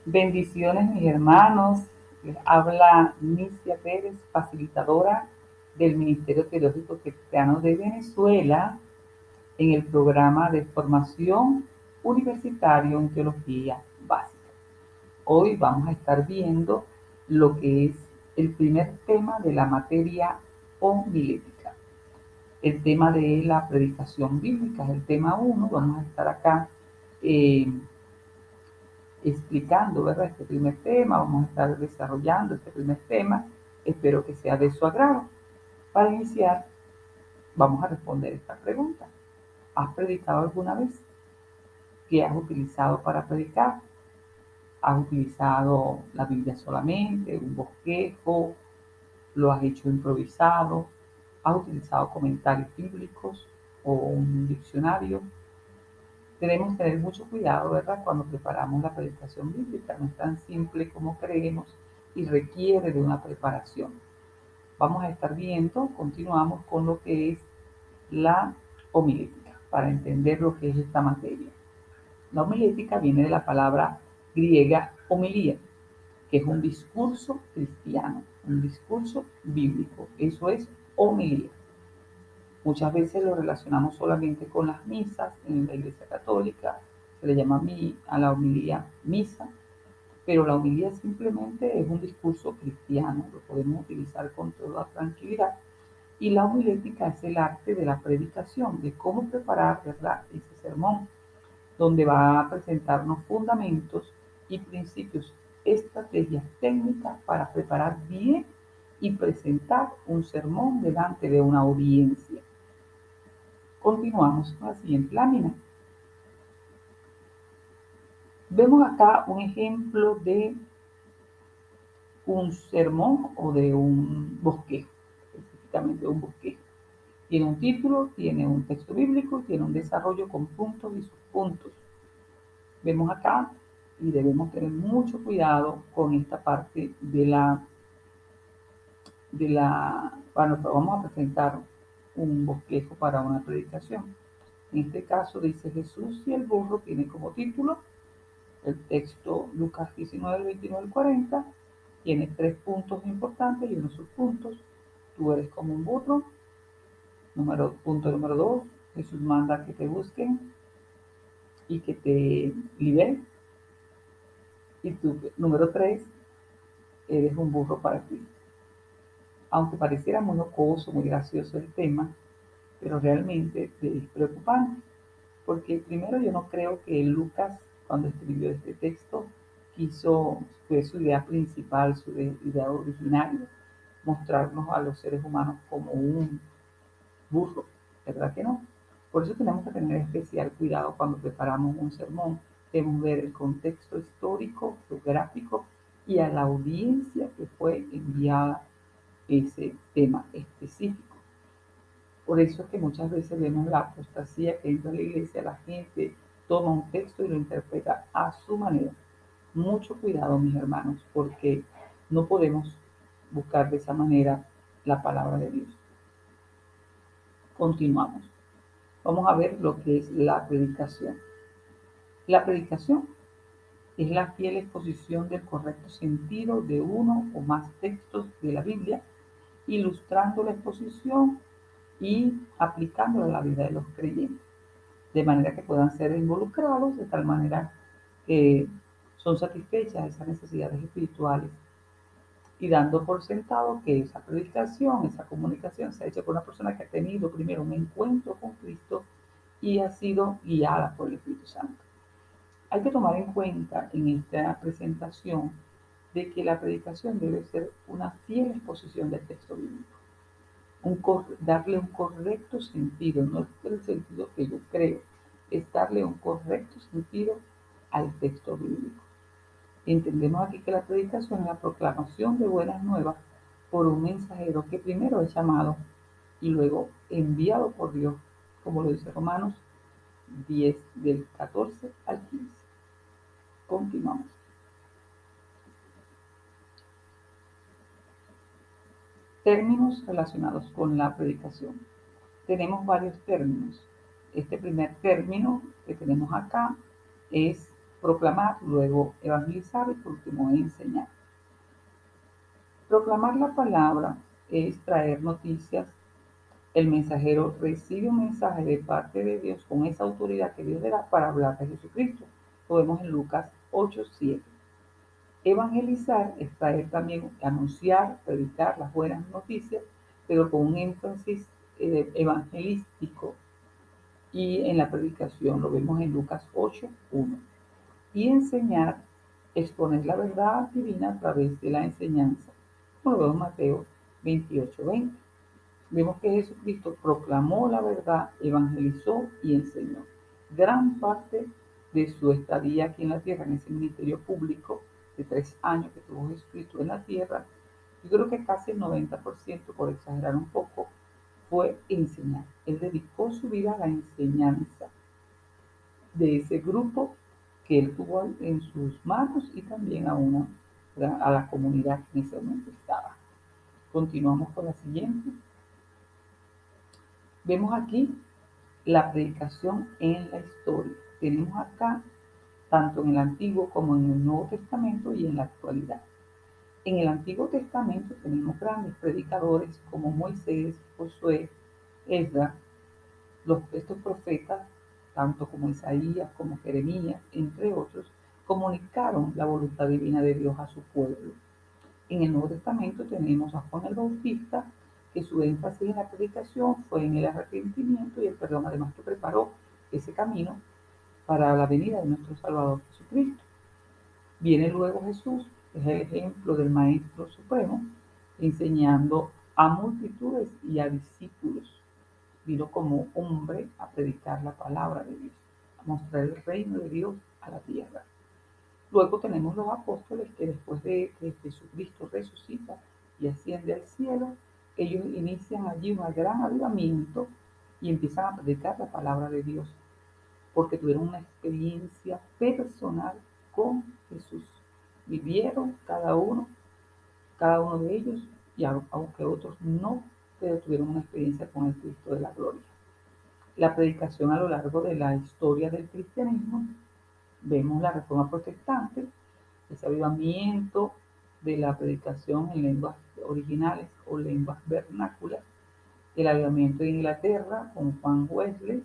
Bendiciones, mis hermanos. Les habla Nicia Pérez, facilitadora del Ministerio Teológico Cristiano de Venezuela en el programa de formación universitario en teología básica. Hoy vamos a estar viendo lo que es el primer tema de la materia homilética. El tema de la predicación bíblica es el tema 1. Vamos a estar acá eh, explicando, ¿verdad? Este primer tema, vamos a estar desarrollando este primer tema, espero que sea de su agrado. Para iniciar, vamos a responder esta pregunta. ¿Has predicado alguna vez? ¿Qué has utilizado para predicar? ¿Has utilizado la Biblia solamente, un bosquejo? ¿Lo has hecho improvisado? ¿Has utilizado comentarios bíblicos o un diccionario? Debemos tener mucho cuidado, ¿verdad?, cuando preparamos la predicación bíblica. No es tan simple como creemos y requiere de una preparación. Vamos a estar viendo, continuamos con lo que es la homilética, para entender lo que es esta materia. La homilética viene de la palabra griega homilía, que es un discurso cristiano, un discurso bíblico. Eso es homilía. Muchas veces lo relacionamos solamente con las misas en la Iglesia Católica, se le llama a la homilía misa, pero la homilía simplemente es un discurso cristiano, lo podemos utilizar con toda tranquilidad. Y la homilética es el arte de la predicación, de cómo preparar, ¿verdad?, ese sermón, donde va a presentarnos fundamentos y principios, estrategias técnicas para preparar bien y presentar un sermón delante de una audiencia. Continuamos con la siguiente lámina. Vemos acá un ejemplo de un sermón o de un bosquejo, específicamente un bosquejo. Tiene un título, tiene un texto bíblico, tiene un desarrollo con puntos y subpuntos. Vemos acá y debemos tener mucho cuidado con esta parte bueno, vamos a presentar un bosquejo para una predicación. En este caso dice Jesús y el burro, tiene como título el texto Lucas 19, 29 al 40, tiene 3 puntos importantes y unos subpuntos. Tú eres como un burro. Punto número 2, Jesús manda que te busquen y que te liberen. Y tú, número 3, eres un burro para ti. Aunque pareciera muy jocoso, muy gracioso el tema, pero realmente es preocupante. Porque primero yo no creo que Lucas, cuando escribió este texto, fue su idea principal, su idea originaria, mostrarnos a los seres humanos como un burro, ¿verdad que no? Por eso tenemos que tener especial cuidado cuando preparamos un sermón. Debemos ver el contexto histórico, geográfico y a la audiencia que fue enviada ese tema específico. Por eso es que muchas veces vemos la apostasía que entra en la iglesia, la gente toma un texto y lo interpreta a su manera. Mucho cuidado, mis hermanos, porque no podemos buscar de esa manera la palabra de Dios. Continuamos. Vamos a ver lo que es la predicación. La predicación es la fiel exposición del correcto sentido de uno o más textos de la Biblia, ilustrando la exposición y aplicándola a la vida de los creyentes, de manera que puedan ser involucrados, de tal manera que son satisfechas esas necesidades espirituales y dando por sentado que esa predicación, esa comunicación se ha hecho con una persona que ha tenido primero un encuentro con Cristo y ha sido guiada por el Espíritu Santo. Hay que tomar en cuenta en esta presentación de que la predicación debe ser una fiel exposición del texto bíblico, darle un correcto sentido, no es el sentido que yo creo, es darle un correcto sentido al texto bíblico. Entendemos aquí que la predicación es la proclamación de buenas nuevas por un mensajero que primero es llamado y luego enviado por Dios, como lo dice Romanos 10 del 14 al 15. Continuamos. Términos relacionados con la predicación. Tenemos varios términos. Este primer término que tenemos acá es proclamar, luego evangelizar y por último enseñar. Proclamar la palabra es traer noticias. El mensajero recibe un mensaje de parte de Dios con esa autoridad que Dios le da para hablar de Jesucristo. Lo vemos en Lucas 8:7. Evangelizar es traer también, anunciar, predicar las buenas noticias, pero con un énfasis evangelístico. Y en la predicación lo vemos en Lucas 8:1. Y enseñar, exponer la verdad divina a través de la enseñanza. Como lo vemos en Mateo 28:20. Vemos que Jesucristo proclamó la verdad, evangelizó y enseñó. Gran parte de su estadía aquí en la tierra, en ese ministerio público de 3 años que tuvo Jesucristo en la tierra, yo creo que casi el 90%, por exagerar un poco, fue enseñar. Él dedicó su vida a la enseñanza de ese grupo que él tuvo en sus manos y también a la comunidad que en ese momento estaba. Continuamos con la siguiente. Vemos aquí la predicación en la historia. Tenemos acá tanto en el Antiguo como en el Nuevo Testamento y en la actualidad. En el Antiguo Testamento tenemos grandes predicadores como Moisés, Josué, Esdras, estos profetas, tanto como Isaías como Jeremías, entre otros, comunicaron la voluntad divina de Dios a su pueblo. En el Nuevo Testamento tenemos a Juan el Bautista, que su énfasis en la predicación fue en el arrepentimiento y el perdón, además que preparó ese camino para la venida de nuestro Salvador Jesucristo. Viene luego Jesús, que es el ejemplo del Maestro Supremo, enseñando a multitudes y a discípulos. Vino como hombre a predicar la palabra de Dios, a mostrar el reino de Dios a la tierra. Luego tenemos los apóstoles que después de que Jesucristo resucita y asciende al cielo, ellos inician allí un gran avivamiento y empiezan a predicar la palabra de Dios, porque tuvieron una experiencia personal con Jesús. Vivieron cada uno de ellos, y aunque otros no, pero tuvieron una experiencia con el Cristo de la gloria. La predicación a lo largo de la historia del cristianismo, vemos la Reforma Protestante, ese avivamiento de la predicación en lenguas originales o lenguas vernáculas, el avivamiento de Inglaterra con Juan Wesley,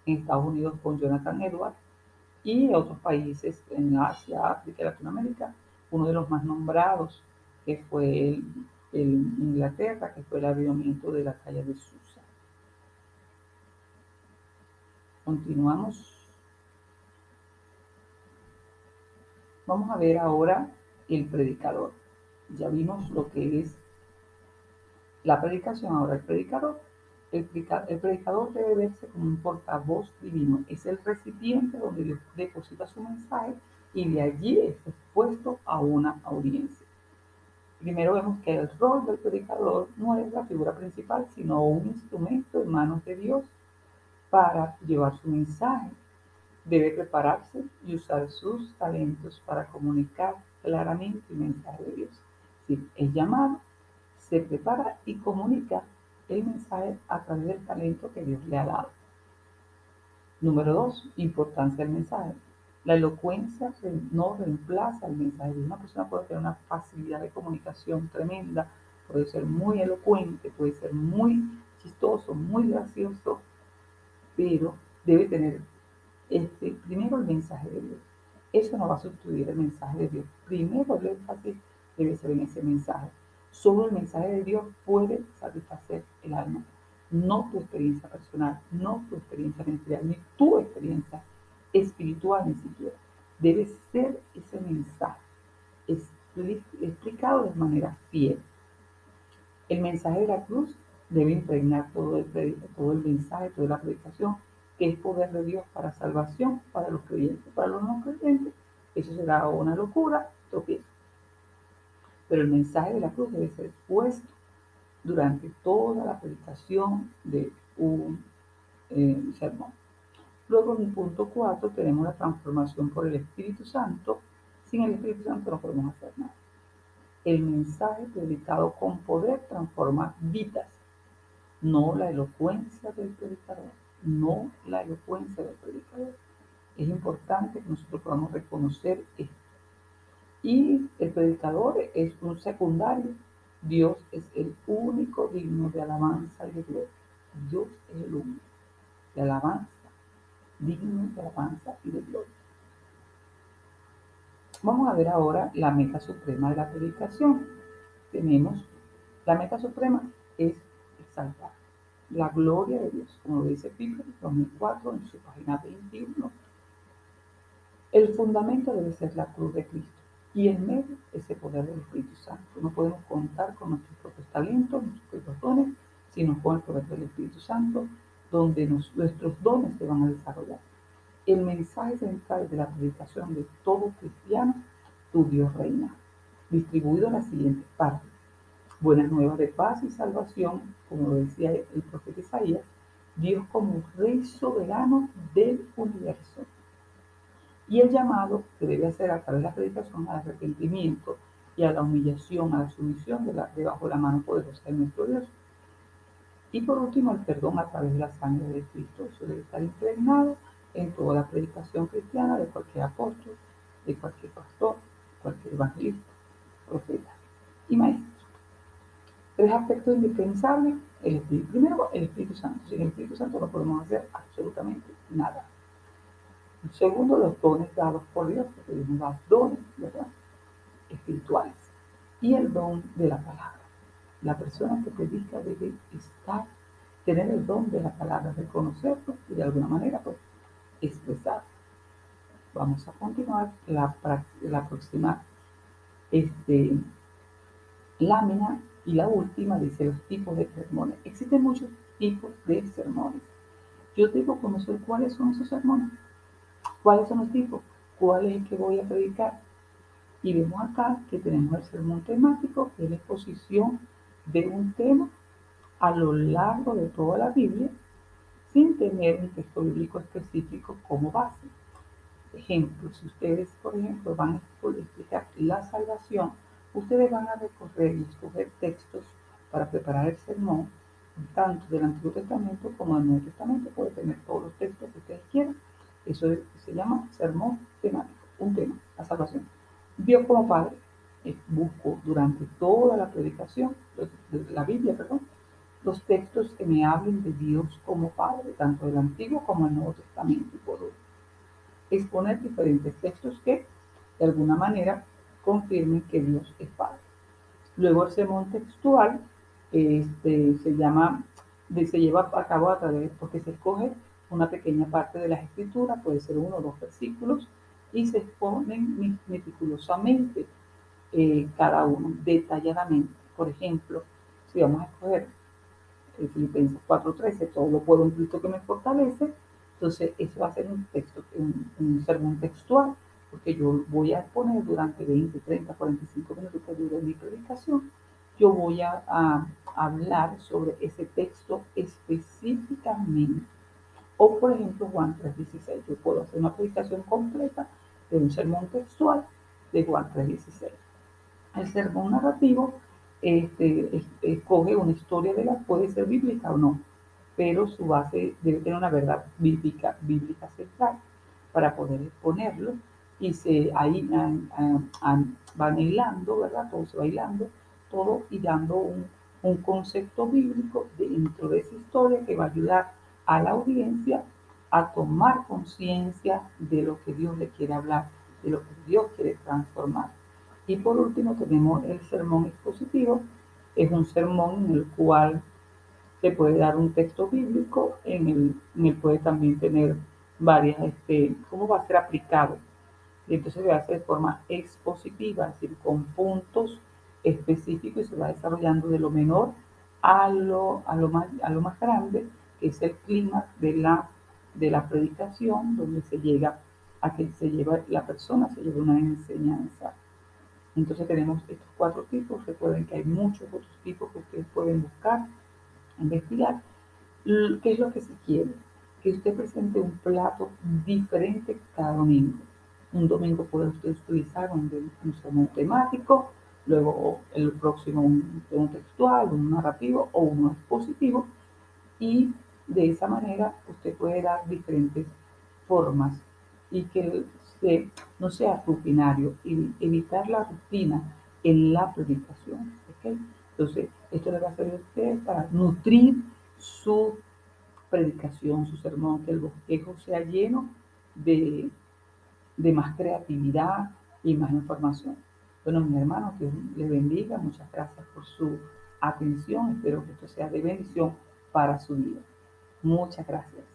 en Estados Unidos con Jonathan Edwards y otros países en Asia, África y Latinoamérica, uno de los más nombrados que fue el Inglaterra, que fue el avivamiento de la calle de Susa. Continuamos. Vamos a ver ahora el predicador. Ya vimos lo que es la predicación, ahora el predicador. El predicador debe verse como un portavoz divino. Es el recipiente donde Dios deposita su mensaje y de allí es expuesto a una audiencia. Primero vemos que el rol del predicador no es la figura principal, sino un instrumento en manos de Dios para llevar su mensaje. Debe prepararse y usar sus talentos para comunicar claramente el mensaje de Dios. Si es llamado, se prepara y comunica el mensaje a través del talento que Dios le ha dado. Número 2, importancia del mensaje. La elocuencia no reemplaza el mensaje. Una persona puede tener una facilidad de comunicación tremenda, puede ser muy elocuente, puede ser muy chistoso, muy gracioso, pero debe tener primero el mensaje de Dios. Eso no va a sustituir el mensaje de Dios. Primero el énfasis debe ser en ese mensaje. Solo el mensaje de Dios puede satisfacer el alma. No tu experiencia personal, no tu experiencia ministerial, ni tu experiencia espiritual ni siquiera. Debe ser ese mensaje explicado de manera fiel. El mensaje de la cruz debe impregnar todo el mensaje, toda la predicación, que es poder de Dios para salvación, para los creyentes, para los no creyentes. Eso será una locura, tropiezo. Pero el mensaje de la cruz debe ser puesto durante toda la predicación de un sermón. Luego, en el punto 4, tenemos la transformación por el Espíritu Santo. Sin el Espíritu Santo no podemos hacer nada. El mensaje predicado con poder transforma vidas, no la elocuencia del predicador, no la elocuencia del predicador. Es importante que nosotros podamos reconocer esto. Y el predicador es un secundario. Dios es el único digno de alabanza y de gloria. Dios es el único de alabanza, digno de alabanza y de gloria. Vamos a ver ahora la meta suprema de la predicación. Tenemos la meta suprema es exaltar la gloria de Dios, como lo dice Piper 2004 en su página 21. El fundamento debe ser la cruz de Cristo y el medio es el poder del Espíritu Santo. No podemos contar con nuestros propios talentos, nuestros propios dones, sino con el poder del Espíritu Santo, donde nuestros dones se van a desarrollar. El mensaje central de la predicación de todo cristiano, tu Dios reina, distribuido en las siguientes partes. Buenas nuevas de paz y salvación, como lo decía el profeta Isaías, Dios como Rey soberano del universo. Y el llamado que debe hacer a través de la predicación al arrepentimiento y a la humillación, a la sumisión debajo de la mano poderosa de nuestro Dios. Y por último, el perdón a través de la sangre de Cristo. Eso debe estar impregnado en toda la predicación cristiana de cualquier apóstol, de cualquier pastor, cualquier evangelista, profeta y maestro. Tres aspectos indispensables. Primero, el Espíritu Santo. Sin el Espíritu Santo no podemos hacer absolutamente nada. Segundo, los dones dados por Dios, porque Dios nos da dones, ¿verdad? Espirituales. Y el don de la palabra. La persona que predica debe tener el don de la palabra, reconocerlo y de alguna manera pues, expresarlo. Vamos a continuar la próxima lámina y la última dice los tipos de sermones. Existen muchos tipos de sermones. Yo tengo que conocer cuáles son esos sermones, cuáles son los tipos, cuál es el que voy a predicar. Y vemos acá que tenemos el sermón temático, que es la exposición de un tema a lo largo de toda la Biblia, sin tener un texto bíblico específico como base. Ejemplo, si ustedes, por ejemplo, van a explicar la salvación, ustedes van a recorrer y escoger textos para preparar el sermón, tanto del Antiguo Testamento como del Nuevo Testamento. Puede tener todos los textos que ustedes quieran. Eso se llama sermón temático, un tema, la salvación. Dios como Padre, busco durante toda la predicación, la Biblia, perdón, los textos que me hablen de Dios como Padre, tanto del Antiguo como del Nuevo Testamento. Y por exponer diferentes textos que de alguna manera confirmen que Dios es Padre. Luego el sermón textual se lleva a cabo a través, porque se escoge una pequeña parte de las escrituras, puede ser 1 o 2 versículos, y se exponen meticulosamente cada uno, detalladamente. Por ejemplo, si vamos a escoger Filipenses 4:13, todo lo puedo en Cristo que me fortalece. Entonces, eso va a ser un sermón textual, porque yo voy a exponer durante 20, 30, 45 minutos que dure mi predicación. Yo voy a hablar sobre ese texto específicamente. O, por ejemplo, Juan 3:16. Yo puedo hacer una predicación completa de un sermón textual de Juan 3:16. El sermón narrativo escoge una historia puede ser bíblica o no, pero su base debe tener una verdad bíblica central para poder exponerlo y ahí van hilando, ¿verdad? Todo se va hilando, todo y dando un concepto bíblico dentro de esa historia que va a ayudar a la audiencia a tomar conciencia de lo que Dios le quiere hablar, de lo que Dios quiere transformar. Y por último tenemos el sermón expositivo. Es un sermón en el cual se puede dar un texto bíblico, en el puede también tener varias, cómo va a ser aplicado. Y entonces se hace de forma expositiva, es decir, con puntos específicos y se va desarrollando de lo menor a lo más grande, que es el clima de la predicación, donde se llega a que la persona se lleva una enseñanza. Entonces tenemos estos 4 tipos. Recuerden que hay muchos otros tipos que ustedes pueden buscar, investigar. ¿Qué es lo que se quiere? Que usted presente un plato diferente cada domingo. Un domingo puede usted utilizar un sermón temático, luego el próximo un textual, un narrativo o uno expositivo, y de esa manera usted puede dar diferentes formas y que no sea rutinario, y evitar la rutina en la predicación. ¿Okay? Entonces, esto le va a servir a usted para nutrir su predicación, su sermón, que el bosquejo sea lleno de, de más creatividad y más información. Bueno, mi hermano, que le bendiga. Muchas gracias por su atención. Espero que esto sea de bendición para su vida. Muchas gracias.